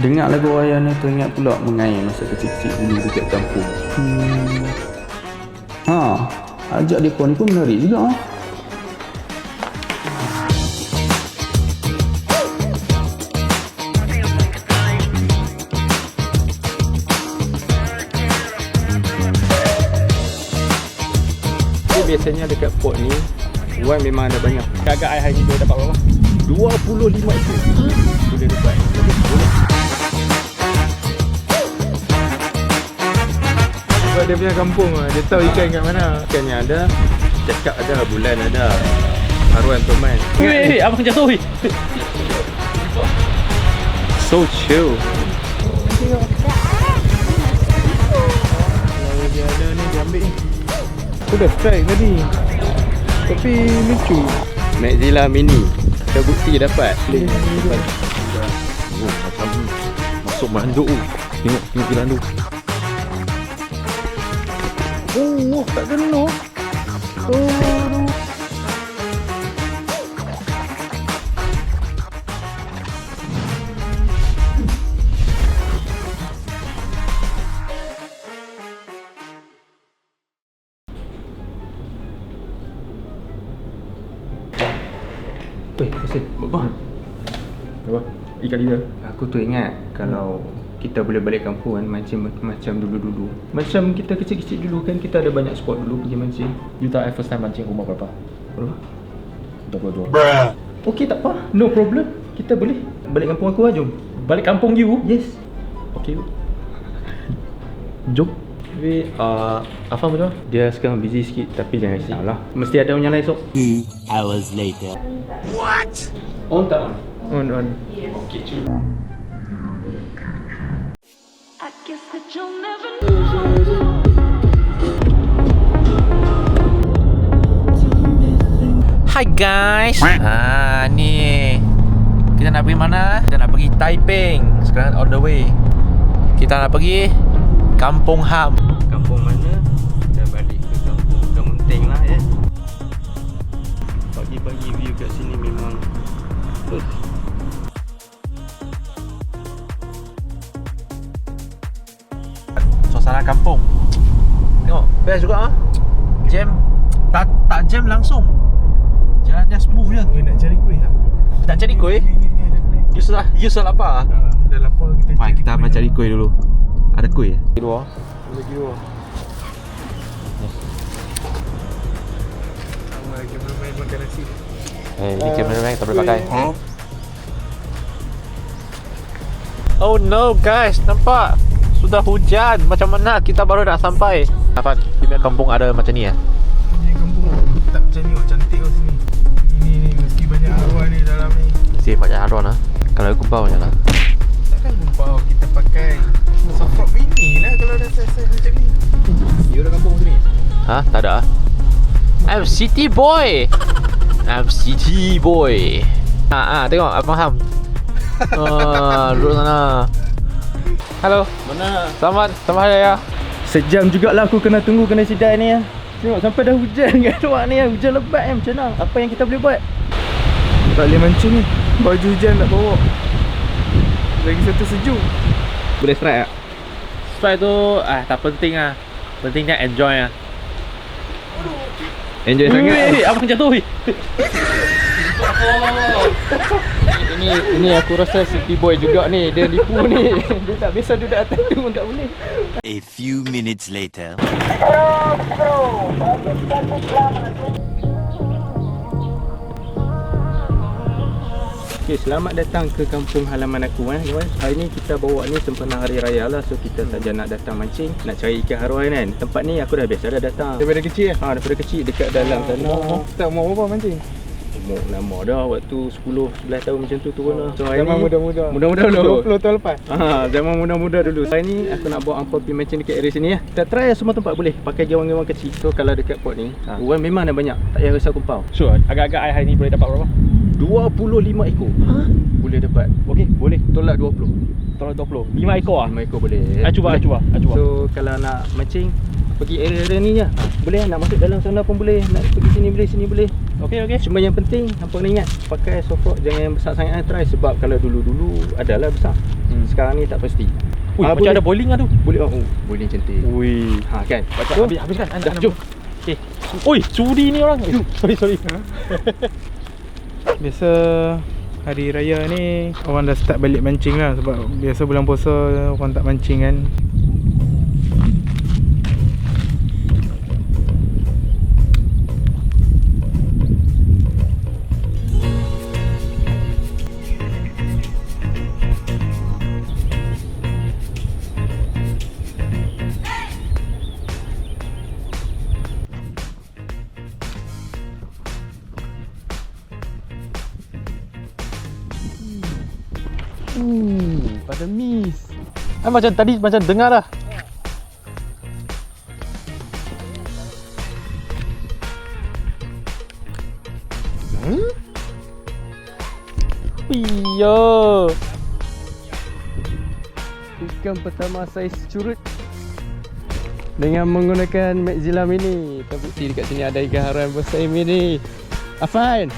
Dengar lagu Raya ni teringat pula mengair masa kecil-kecil dulu dekat kampung. Ajak mereka ni pun menarik juga. Biasanya dekat port ni Wan memang ada banyak. Agak air hari ni boleh dapat berapa? 25 ekor. Boleh dapat. Boleh. Sebab dia punya kampung lah. Dia tahu ikan kat mana. Ikannya ada, cakap ada, bulan ada, haruan toman. Weh, abang jatuh weh. So chill. Kalau dia ada ni dia ambil ni. Aku dah strike tadi. Tapi lucu. Maxilla Mini. Terbukti dapat. Macam masuk manduk tu. Tengok jalan tu. Oh, tak kena. Weh, Hussein, Bang. Apa? Ikan lidah. Aku tu ingat kalau kita boleh balik kampung kan, mancing macam dulu-dulu. Macam kita kecil-kecil dulu kan, kita ada banyak spot dulu pergi mancing. You tahu I first time mancing rumah berapa? Berapa? 22. Okey, tak apa. No problem. Kita boleh balik kampung aku lah, jom. Balik kampung you? Yes. Okay. Jom. Tapi Afam betul? Dia sekarang busy sikit, tapi jangan risau lah. Mesti ada yang lain esok. 2 hours later. On tak on? On. Okey, cuy. I guess that you'll never know. Hi guys. Ni kita nak pergi mana? Kita nak pergi Taiping. Sekarang on the way. Kita nak pergi Kampung Ham. Kampung mana? Kita balik ke kampung Kemunting lah ya. Pagi-pagi view kat sini memang Suasana kampung. Tengok, best juga ah. Jam tak jam langsung. Jalan dia smooth je. Nak cari kuih tak? Nak cari kuih? Ni ada kuih. You sudah lapar? Dah lapar kita. Fine, kita akan cari kuih dulu. Ada kuih? Dua. Lagi dua. Lagi main makan nasi. Ini cameraman tak boleh pakai. Oh no guys, nampak? Sudah hujan. Macam mana kita baru nak sampai? Afan, di kampung ada macam ni ya? Ni kampung tak macam ni, cantik kat sini. Ni mesti banyak arwah ni dalam ni. Si banyak haruan lah. Kalau kumpau macam mana? Takkan kumpau kita pakai soft rock mini lah kalau dah size macam ni. you ada kampung sini? Ha? Tak ada. I'm city boy. I'm city boy. Tengok Abang Ham. Duduk sana. Halo. Mana? Selamat hari raya. Sejam jugalah aku kena tunggu kena sidai ni ya. Tengok sampai dah hujan kat luar ni ya. Hujan lebat macam mana? Apa yang kita boleh buat? Tak boleh mancing ni. Baju hujan tak bawa. Lagi satu sejuk. Boleh strike tak? Strike tu tak penting lah. Pentingnya enjoy lah. Enjoy sangat. Weh, abang jatuh weh. Ini aku rasa city boy juga ni. Dia nipu ni. Dia tak biasa duduk atas tu pun tak boleh. A few minutes later. Okay, selamat datang ke kampung halaman aku guys. Hari ni kita bawa ni sempena hari raya lah. So kita saja nak datang mancing, nak cari ikan haruan kan. Tempat ni aku dah biasa dah datang. Daripada kecil Daripada kecil dekat dalam sana. Tak mau apa mancing. Umur lama dah, waktu 10-11 tahun macam tu turun lah. So hari Zaman ni muda-muda. Muda-muda dulu. 20 tahun lepas. Zaman muda-muda dulu. Hari ni aku nak bawa angkor pergi mancing dekat area sini ya. Kita try semua tempat boleh. Pakai gawang-gawang kecil. So kalau dekat port ni, Wan memang ada banyak. Tak payah risau kumpau. Sure, agak-agak air hari ni boleh dapat berapa? 25 ekor. Boleh dapat. Okey, boleh tolak 20. Tolong 20. 5 ekor ah. 5 ekor boleh. Cuba. So kalau nak mancing pergi area ni je. Boleh nak masuk dalam sana pun boleh, nak pergi sini boleh, sini boleh. Okey. Cuma yang penting hampa kena ingat pakai soft rock jangan yang besar sangat try, sebab kalau dulu-dulu adalah besar. Sekarang ni tak pasti. Ui, macam boleh. ada bowling lah tu. Boleh boleh cantik. Ui. Ha kan. Macam habiskan. Dah, jom. Okey. Oi, sudi ni orang. Sorry. Biasa hari raya ni orang dah start balik mancing lah. Sebab biasa bulan puasa orang tak mancing kan. Pada miss. Macam tadi macam dengar dah. Iya. Ikan pertama saiz curut dengan menggunakan Maxilla Mini. Terbukti dekat sini ada ikan haram besar mini. Afan.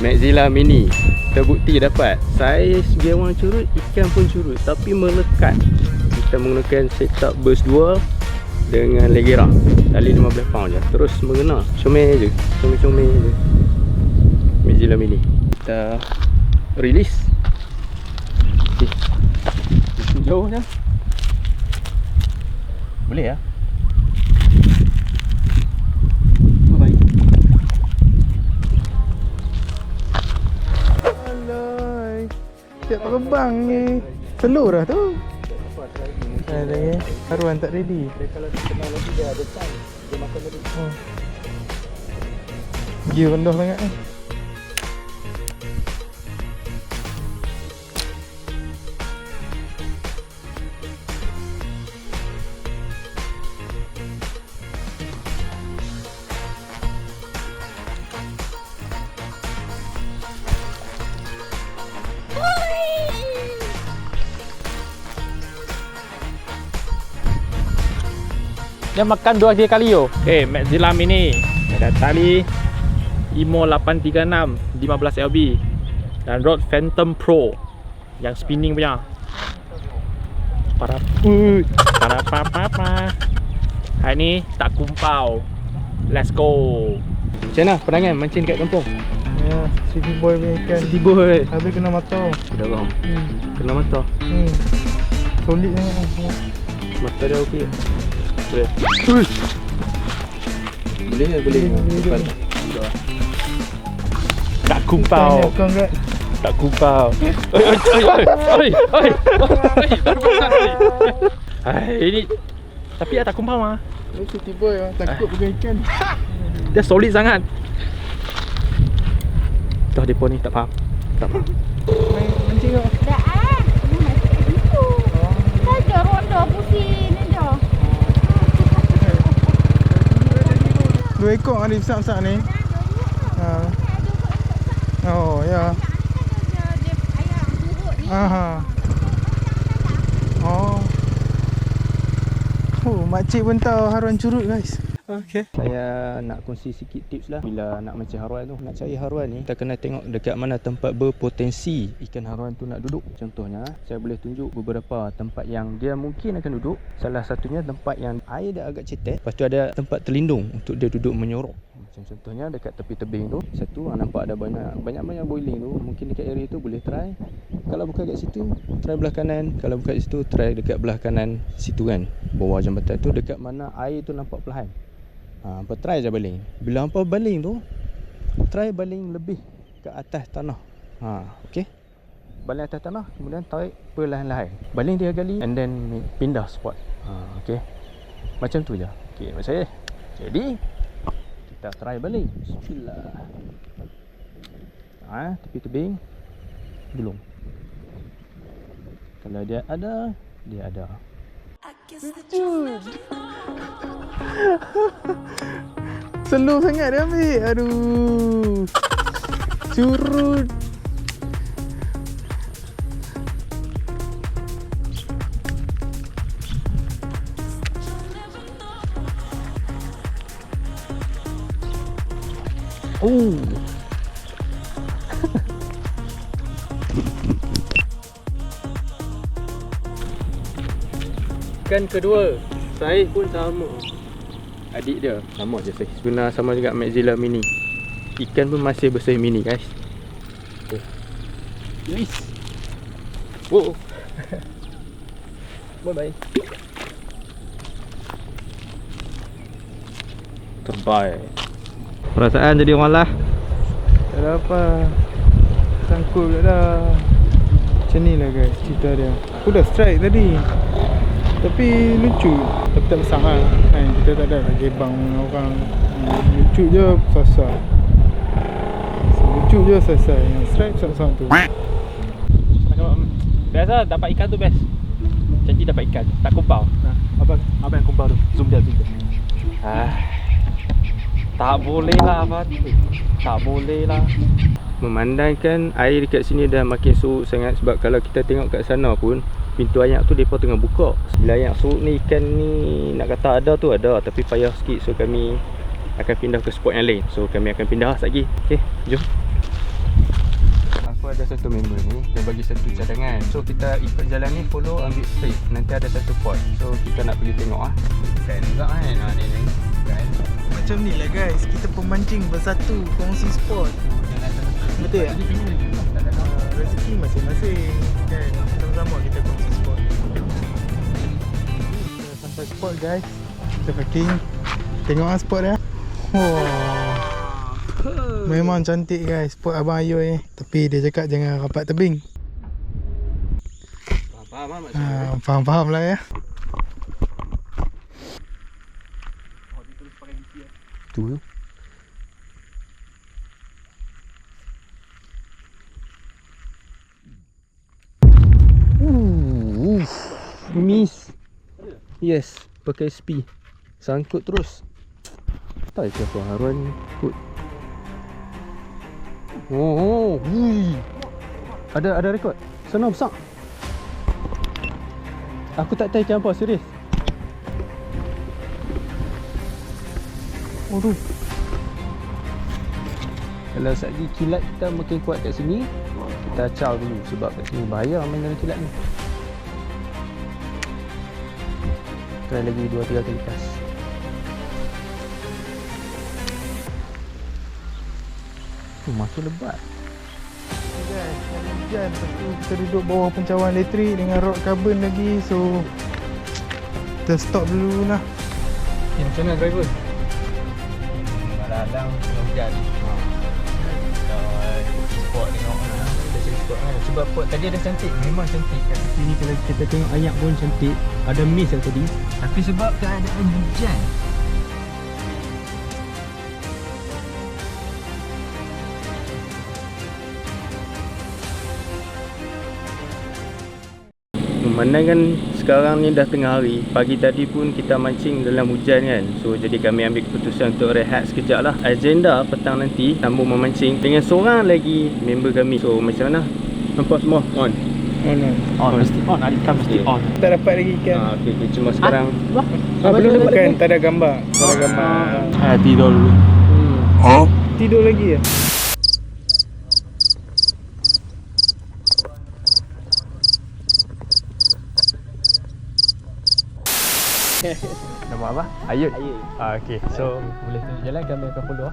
Maxilla Mini. Terbukti dapat saiz gewang curut, ikan pun curut tapi melekat. Kita menggunakan setup burst 2 dengan legera. Tali 15 pound je. Terus mengena. Comel je. Comel je. Maxilla Mini. Kita release. Okay. Jauh je. Boleh ya? Bye. Alay. Siap terbang ni. Telur dah tu. Ada lagi. Haruan tak ready. Kalau teknologi dia ada time, dia makan lebih. Gear rendah sangat ni. Dia makan 2-3 kali yo. Maxilla Mini. Ada tali Imo 836 15 LB dan rod Phantom Pro yang spinning punya. Para papa. Hari ni tak kumpau. Let's go. Macam mana perangai mancing dekat kampung? Ya, city boy punya ikan. City boy. Habis kena mata. Sudah bang. Kena mata. Solid sangat. Mata dia okey. Boleh. Boleh. Depan. Tak kumpau. Kau enggak. Tak kumpau. Oi. Baru pesan ni. Ini tapi tak kumpau ah. Ni city boy takut pegang ikan. Dia solid sangat. Dah depo ni tak faham. Mancing kau. Dah ni masih kat situ. Saja ronda pusing ni dah. 2 ekor ada besar-besar ni. Oh ya. Dia ayam turut ni. Makcik pun tahu haruan curut guys. Okay. Saya nak kongsi sikit tips lah bila nak mancing haruan tu. Nak cari haruan ni, kita kena tengok dekat mana tempat berpotensi ikan haruan tu nak duduk. Contohnya, saya boleh tunjuk beberapa tempat yang dia mungkin akan duduk. Salah satunya tempat yang air dia agak cetek. Lepas tu ada tempat terlindung untuk dia duduk menyorok. Macam contohnya dekat tepi tebing tu, satu nampak ada banyak boiling tu. Mungkin dekat area tu boleh try. Kalau bukan kat situ, try belah kanan. Kalau bukan kat situ, try dekat belah kanan situ kan, bawah jambatan tu, dekat mana air tu nampak perlahan. Hampa try je baling. Bila hampa baling tu, try baling lebih ke atas tanah. Okey. Baling atas tanah, kemudian tarik perlahan-lahan. Baling 3 kali and then pindah spot. Okey. Macam tu je. Okey, macam saya. Jadi kita try baling. Bismillah. Tepi tebing belum. Kalau dia ada, dia ada. Slow sangat dia ambil. Aduh. Curut. Ikan kedua Saiz pun sama. Adik dia sama je saiz. Guna sama juga Maxilla mini. Ikan pun masih bersaiz mini guys. Yes. Wow. Bye bye. Terbaik. Perasaan jadi orang lah. Tak ada apa. Sangkut pula dah. Macam ni lah guys cerita dia. Aku dah strike tadi, tapi lucu. Tapi tak besar lah kan, kita tak ada gebang dengan orang. Lucu je sasar. Lucu je selesai. Strike besar-besar tu. Biasa dapat ikan tu best. Janji dapat ikan, tak kumpau. Apa yang kumpau tu? Zoom dia. Tak boleh lah Abang. Tak boleh lah. Memandangkan air dekat sini dah makin surut sangat. Sebab kalau kita tengok kat sana pun pintu ayak tu mereka tengah buka. Bila ayak surut ni, ikan ni nak kata ada tu ada, tapi payah sikit. So kami akan pindah ke spot yang lain. So kami akan pindah sekejap lagi. Okay, jom. Aku ada satu member ni, dia bagi satu cadangan. So kita ikut jalan ni, follow, ambil straight. Nanti ada satu pot. So kita nak pergi tengok lah. Kan juga kan ni kan. Macam ni lah guys, kita pemancing bersatu, kongsi spot. Betul tak? Rezeki masing-masing kan, sama-sama kita kongsi spot. Kita sampai spot guys. Kita parking. Tengok lah spot dia. Memang cantik guys spot Abang Ayu ni. Tapi dia cakap jangan rapat tebing. Faham lah ya. Tu miss. Yes, pakai SP. Sangkut terus. Tak siapa haruan ikut. Ada rekod. Sana besar. Aku tak tahu ikan apa, serius. Aduh. Kalau sekejap kilat kita makin kuat kat sini, kita caw dulu sebab kat sini bahaya main dalam kilat ni. Try lagi 2-3 kali lepas. Masuk lebat. Guys, ada hujan. Lepas tu kita duduk bawah pencawan elektrik dengan rod carbon lagi. So kita stop dulu lah. Macam mana driver? Malam hujan. Spot tengok spot kan. Sebab pot tadi ada cantik. Memang cantik kat sini. Kalau kita tengok ayak pun cantik. Ada mist lah tadi. Tapi sebab keadaan hujan, memandangkan sekarang ni dah tengah hari. Pagi tadi pun kita mancing dalam hujan kan. So jadi kami ambil keputusan untuk rehat sekejap lah. Agenda petang nanti sambung memancing dengan seorang lagi member kami. So macam mana? Nampak semua? On? On, mesti on. Adik kan mesti on. Tak dapat lagi ikan. Okay. Cuma sekarang Belum dapat kan? Tak ada gambar. Tak ada gambar. Tidur dulu. Tidur lagi ya? Nama apa? Ayut. Okay, so boleh tunjuk jalan, kami akan follow.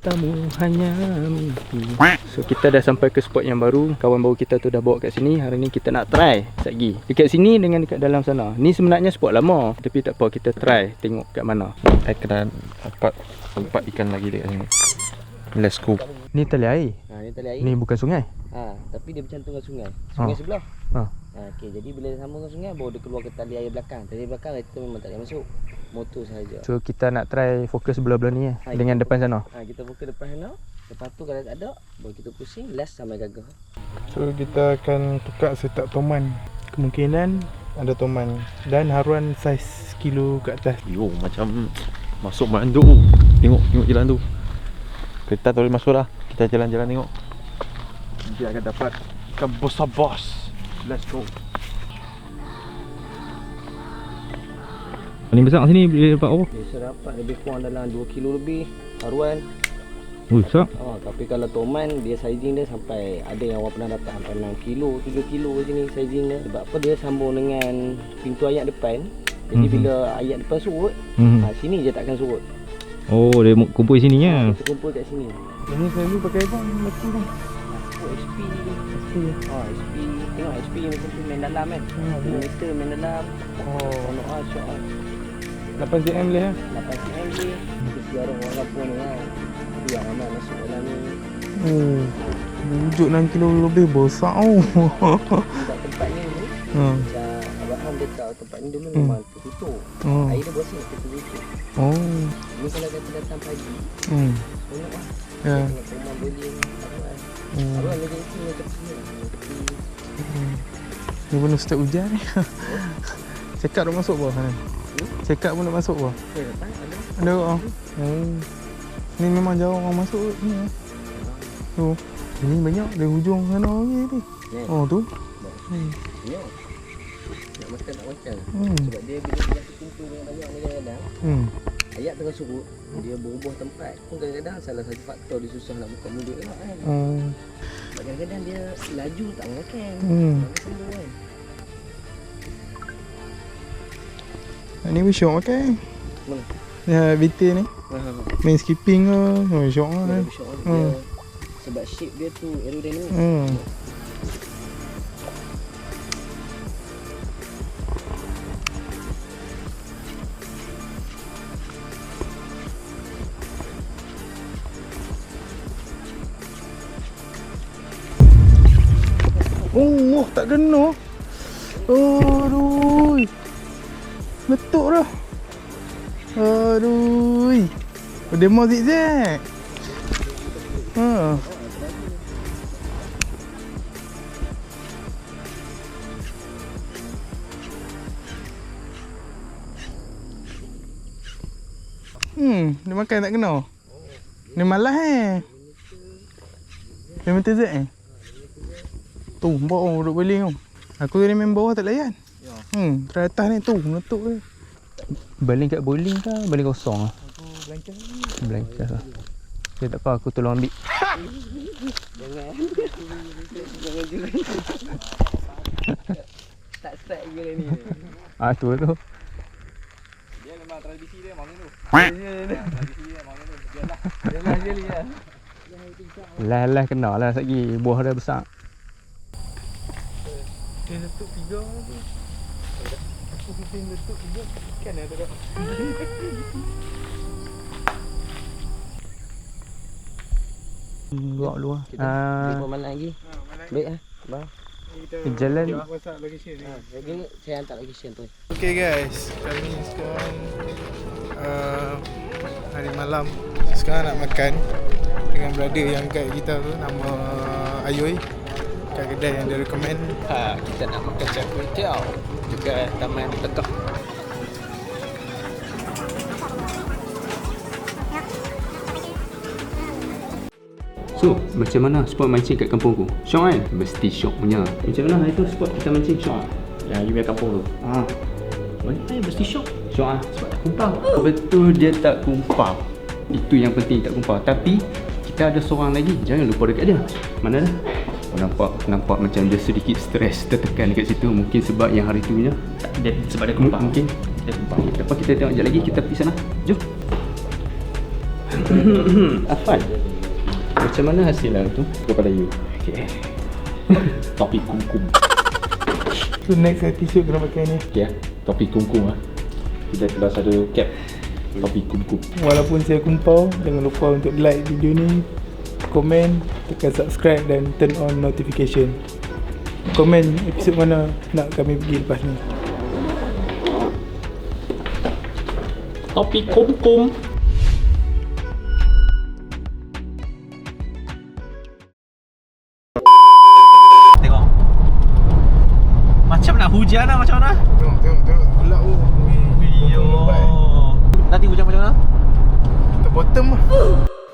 Tamu hanya mimpi. So kita dah sampai ke spot yang baru. Kawan baru kita tu dah bawa kat sini. Hari ni kita nak try lagi dekat sini dengan dekat dalam sana. Ni sebenarnya spot lama, tapi tak apa, kita try tengok kat mana. Kena dapat tempat ikan lagi dekat sini. Let's go. Ni tali air. Ni tali air. Ni bukan sungai. Tapi dia bercantum dengan sungai. Sungai sebelah. Okey, jadi bila dia sambung dengan sungai, baru dia keluar ke tali air belakang. Tali belakang itu memang tak boleh masuk. Motor sahaja. So kita nak try fokus belah-belah ni dengan depan sana. Kita fokus depan sana. Lepas tu kalau tak ada, baru kita pusing last sampai gagah. So kita akan tukar setup toman. Kemungkinan ada toman dan haruan saiz kilo ke atas. Yo, macam masuk mandu. Tengok jalan tu. Kereta tak boleh masuk dah. Kita jalan-jalan tengok. Nanti akan dapat ikan besar bos. Let's go. Paling besar kat sini boleh dapat apa? Biasa dapat lebih kurang dalam 2 kilo lebih haruan. Ui, besar. Tapi kalau toman dia sizing dia sampai ada yang orang pernah dapat sampai 6 kilo, 3 kilo kat sini sizing dia. Sebab apa dia sambung dengan pintu ayat depan. Jadi bila ayat depan surut, sini je takkan surut. Oh, dia kumpul sini ya. Kita kumpul kat sini. Ini selalu pakai apa? Mati dah. SP. SP. Tengok SP macam tu main dalam kan. Meter main dalam. Ono shot. 8 cm boleh lah. 8 cm boleh. Kita orang kampung ni kan. Yang amat masuk dalam ni. Wujud 6 kilo lebih besar Dekat tempat ni macam Abang dekat tempat ni dulu memang tertutup. Air dia bersih tertutup. Ni kalau kata datang pagi. Tengok lah. Tengok rumah beling. Abang ni jadi sini macam sini lah. Ni pun start hujan ni. Cekak dah masuk bawah sana. Cekak pun dah masuk bawah. Ada kot. Ni memang jauh orang masuk ni. Tu. Ini banyak dari hujung sana lagi ni. Oh tu. Tengok. Nak makan tak makan. Sebab dia bila dia kumpul dengan banyak ni kadang-kadang. Ayat tengah surut, dia berubah tempat. Pun kadang-kadang salah satu faktor dia susah nak buka mulut tengok kan. Sebab kadang-kadang dia laju tak makan. Macam tu kan. Ni pun syok makan. Mana? Ya, BT ni. Main skipping ke. Syok lah kan. Syok dia. Sebab shape dia tu aerodynamic. Tak kena. Aduh. Letuk dah. Aduh. Dia mau zigzag. Dia makan tak kena. Dia malas Dia minta zek tu, bawah duduk beling tu. Aku tadi main bawah tak layan. Dari atas ni tu, meletup dia. Baling kat bowling ke baling kosong lah? Aku blanket. Blanket lah. Okay, tak apa, aku tolong ambil. Jangan jual. Tak start lagi ni. Tu tu. Dia memang tradisi dia macam tu. Tradisi dia macam tu. Biarlah je lah. Lah kena lah lagi. Buah dia besar. Dia letup 3 tu. Aku fikir letup 3 kan ada tak? Buat luar. Kita jumpa mana lagi? Baik lah. Bang. Jalan. WhatsApp location ni. Lagi saya hantar location tu. Okay guys, kami sekarang hari malam. Sekarang nak makan dengan brother yang guide kita tu, nama Ayoy. Kat kedai yang dia recommend. Kita nak makan char kway teow dekat Taman Tekak. So, macam mana spot mancing kat kampung ku? Syok kan? Mesti syok punya. Macam mana hari tu spot kita mancing syok? Yang you punya kampung tu. Mana mesti syok? Syok ah, sebab tak kumpau. Betul dia tak kumpau. Itu yang penting, tak kumpau. Tapi kita ada seorang lagi, jangan lupa dekat dia. Mana dah? Nampak macam dia sedikit stres, tertekan dekat situ. Mungkin sebab yang hari tu punya Sebab dia kumpang. mungkin Dia kumpang. lepas kita tengok sekejap lagi, kita pergi sana. Jom. Afan, macam mana hasil lah tu kepada you? Okay. Topi kumkum. So next episode kena pakai ni. Okay topi kumkum lah. Kita kelas ada cap topi kumkum. Walaupun saya kumpau, jangan lupa untuk like video ni, komen, tekan subscribe dan turn on notification. Komen episod mana nak kami pergi lepas ni. Topi kumkum. Tengok. Macam nak hujan lah macam mana? Tengok gelap tu. Nanti hujan macam mana? Kita bottom lah.